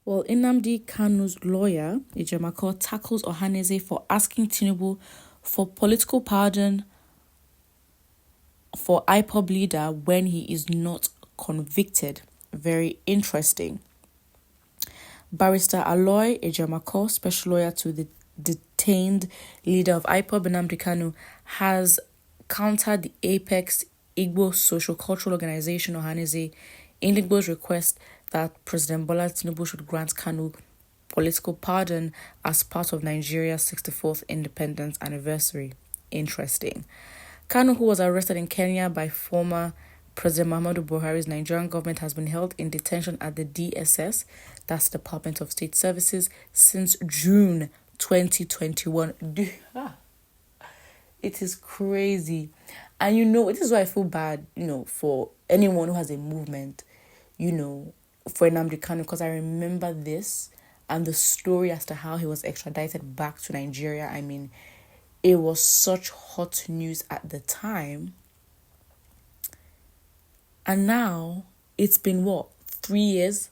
Well, Nnamdi Kanu's lawyer, Ejemako, tackles Ohanaeze for asking Tinubu for political pardon for IPOB leader when he is not convicted. Very interesting. Barrister Aloy Ejemako, special lawyer to the detained leader of IPOB, Nnamdi Kanu, has countered the Apex Igbo Social Cultural Organization, Ohanaeze, Indigbo's request that President Bola Tinubu should grant Kanu political pardon as part of Nigeria's 64th independence anniversary. Interesting. Kanu, who was arrested in Kenya by former President Muhammadu Buhari's Nigerian government, has been held in detention at the DSS, that's Department of State Services, since June 2021. It is crazy. And this is why I feel bad, for anyone who has a movement, for Nnamdi Kanu, because I remember this and the story as to how he was extradited back to Nigeria. I mean, it was such hot news at the time. And now it's been 3 years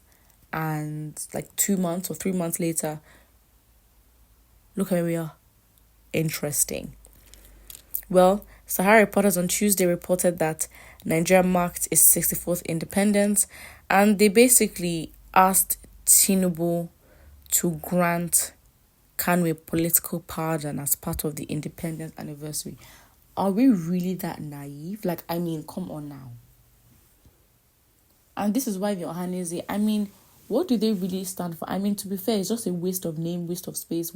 and 2 months or 3 months later. Look at where we are. Interesting. Well, Sahara reporters on Tuesday reported that Nigeria marked its 64th independence, and they basically asked Tinubu to grant Kanu a political pardon as part of the independence anniversary. Are we really that naive? Come on now. And this is why the Ohanaeze, what do they really stand for? To be fair, it's just a waste of name, waste of space,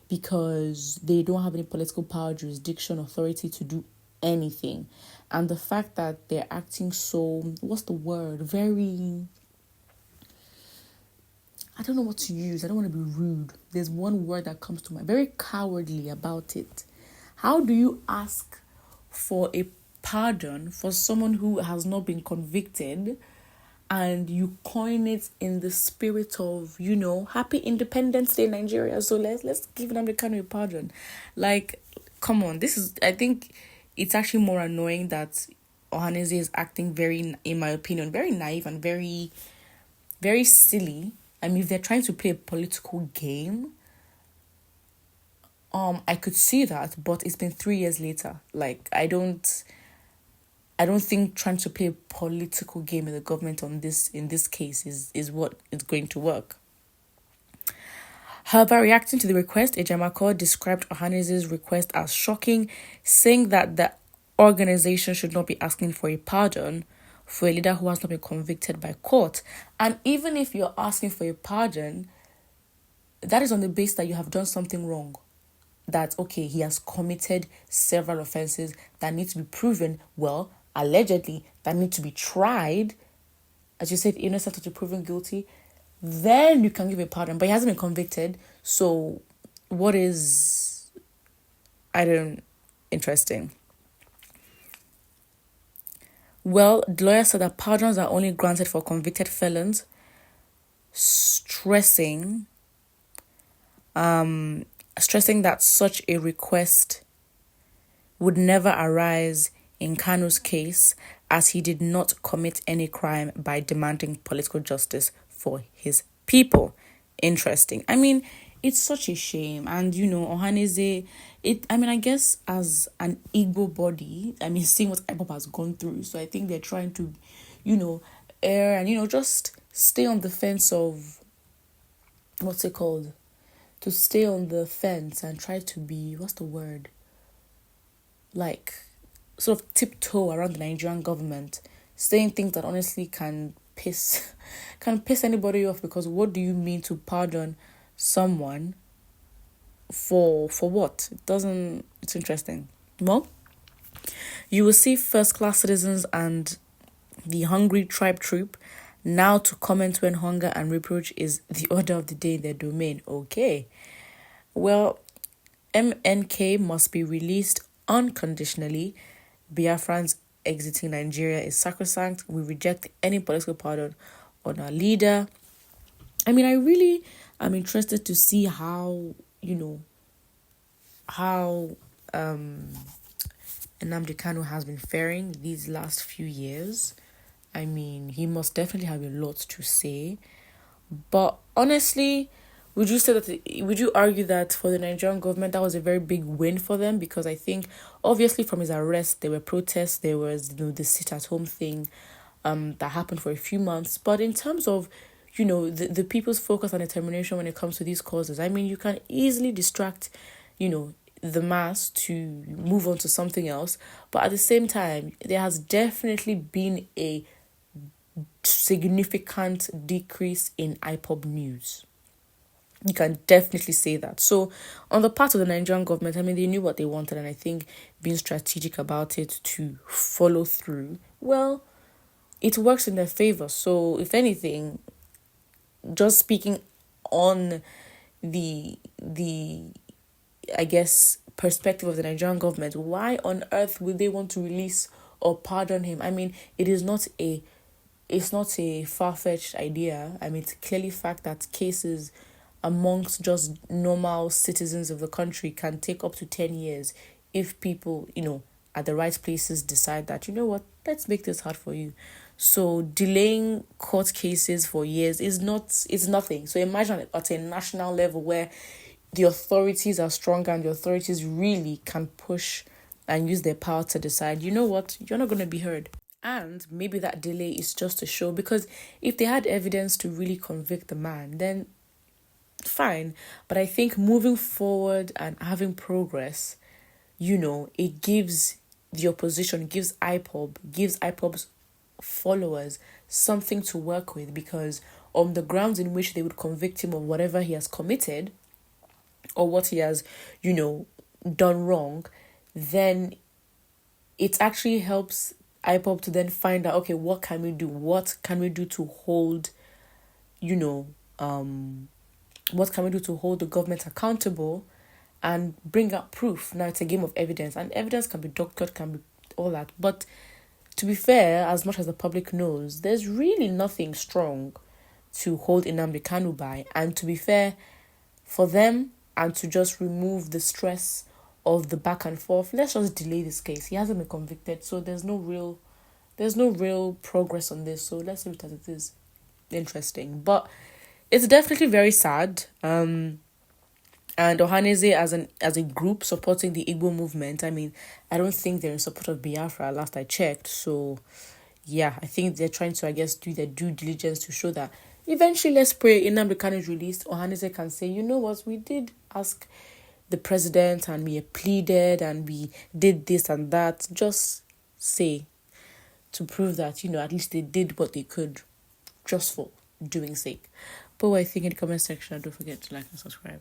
because they don't have any political power, jurisdiction, authority to do anything. And the fact that they're acting so, what's the word? Very, I don't know what to use. I don't want to be rude. There's one word that comes to mind. Very cowardly about it. How do you ask for a pardon for someone who has not been convicted, and you coin it in the spirit of, Happy Independence Day, Nigeria. So let's give Nnamdi Kanu a pardon. Come on. I think it's actually more annoying that Ohanaeze is acting very, in my opinion, very naive and very, very silly. If they're trying to play a political game, I could see that, but it's been 3 years later. I don't think trying to play a political game with the government in this case is what is going to work. However, reacting to the request, Ejemako described Ohanaeze's request as shocking, saying that the organization should not be asking for a pardon for a leader who has not been convicted by court. And even if you're asking for a pardon, that is on the basis that you have done something wrong. That, okay, he has committed several offenses that need to be proven, allegedly, that need to be tried, as you said, innocent until proven guilty, then you can give a pardon. But he hasn't been convicted, so what is, interesting. Well, the lawyer said that pardons are only granted for convicted felons, stressing that such a request would arise arise in Kanu's case, as he did not commit any crime by demanding political justice for his people. Interesting. It's such a shame. And, Ohanaeze, I guess as an Igbo body, seeing what IPOP has gone through. So I think they're trying to, err and, just stay on the fence of, what's it called? To stay on the fence and try to be, what's the word? Sort of tiptoe around the Nigerian government, saying things that honestly can piss anybody off, because what do you mean to pardon someone for what? It's interesting. Well, you will see first-class citizens and the hungry tribe troop now to comment when hunger and reproach is the order of the day in their domain. Okay. Well, MNK must be released unconditionally. Biafrans exiting Nigeria is sacrosanct. We reject any political pardon on our leader. I really am interested to see how Nnamdi Kanu has been faring these last few years. He must definitely have a lot to say. But honestly, would you argue that for the Nigerian government that was a very big win for them? Because I think obviously from his arrest there were protests, there was the sit at home thing that happened for a few months. But in terms of the people's focus and determination when it comes to these causes, I mean, you can easily distract the mass to move on to something else. But at the same time, there has definitely been a significant decrease in IPOB news. You can definitely say that. So, on the part of the Nigerian government, I mean, they knew what they wanted, and I think being strategic about it to follow through, well, it works in their favor. So, if anything, just speaking on the I guess perspective of the Nigerian government, why on earth would they want to release or pardon him? I mean, it's not a far-fetched idea. I mean, it's clearly fact that cases amongst just normal citizens of the country can take up to 10 years if people, at the right places decide that, you know what, let's make this hard for you. So delaying court cases for years is nothing. So imagine at a national level where the authorities are stronger and the authorities really can push and use their power to decide, you know what, you're not going to be heard. And maybe that delay is just to show, because if they had evidence to really convict the man, then fine. But I think moving forward and having progress, it gives the opposition, gives IPOB's followers something to work with, because on the grounds in which they would convict him of whatever he has committed or what he has, done wrong, then it actually helps IPOB to then find out, okay, what can we do? What can we do to hold, what can we do to hold the government accountable and bring out proof? Now it's a game of evidence, and evidence can be doctored, can be all that. But to be fair, as much as the public knows, there's really nothing strong to hold Nnamdi Kanu by. And to be fair, for them, and to just remove the stress of the back and forth, let's just delay this case. He hasn't been convicted, so there's no real progress on this. So let's leave it as it is. Interesting. But it's definitely very sad. And Ohanaeze as a group supporting the Igbo movement, I mean, I don't think they're in support of Biafra last I checked. So yeah, I think they're trying to, I guess, do their due diligence to show that eventually, let's pray, Nnamdi Kanu is released, Ohanaeze can say, you know what, we did ask the president and we pleaded and we did this and that. Just say, to prove that, at least they did what they could just for doing sake. But what I think in the comment section, don't forget to like and subscribe.